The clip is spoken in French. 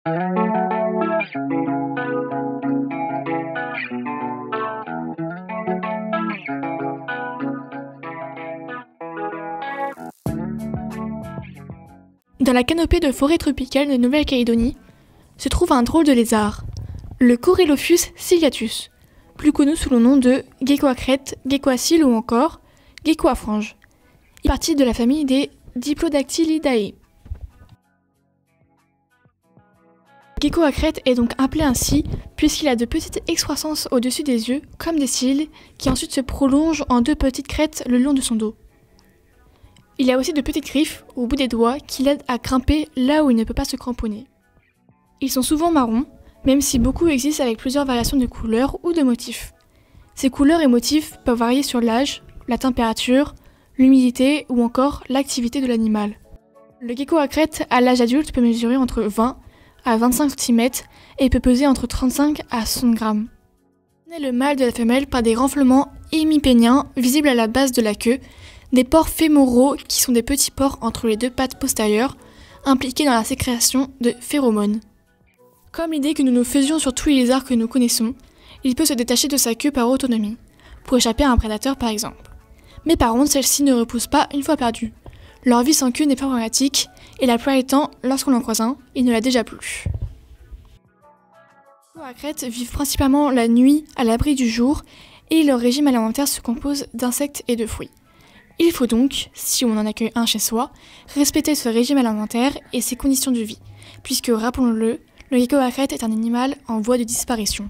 Dans la canopée de forêt tropicale de Nouvelle-Calédonie se trouve un drôle de lézard, le Corylophus ciliatus, plus connu sous le nom de gecko à crête, gecko à cils ou encore gecko à franges. Il fait partie de la famille des Diplodactylidae. Le gecko à crête est donc appelé ainsi puisqu'il a de petites excroissances au-dessus des yeux, comme des cils, qui ensuite se prolongent en deux petites crêtes le long de son dos. Il a aussi de petites griffes au bout des doigts qui l'aident à grimper là où il ne peut pas se cramponner. Ils sont souvent marrons, même si beaucoup existent avec plusieurs variations de couleurs ou de motifs. Ces couleurs et motifs peuvent varier sur l'âge, la température, l'humidité ou encore l'activité de l'animal. Le gecko à crête à l'âge adulte peut mesurer entre 20 à 25 cm et peut peser entre 35 à 60 grammes. On reconnaît le mâle de la femelle par des renflements hémipéniens visibles à la base de la queue, des pores fémoraux qui sont des petits pores entre les deux pattes postérieures, impliqués dans la sécrétion de phéromones. Comme l'idée que nous nous faisions sur tous les lézards que nous connaissons, il peut se détacher de sa queue par autonomie, pour échapper à un prédateur par exemple. Mais par contre, celle-ci ne repousse pas une fois perdue. Leur vie sans queue n'est pas problématique, et la plupart du temps, lorsqu'on en croise un, il ne l'a déjà plus. Les geckos à crête vivent principalement la nuit à l'abri du jour, et leur régime alimentaire se compose d'insectes et de fruits. Il faut donc, si on en accueille un chez soi, respecter ce régime alimentaire et ses conditions de vie, puisque, rappelons-le, le gecko à crête est un animal en voie de disparition.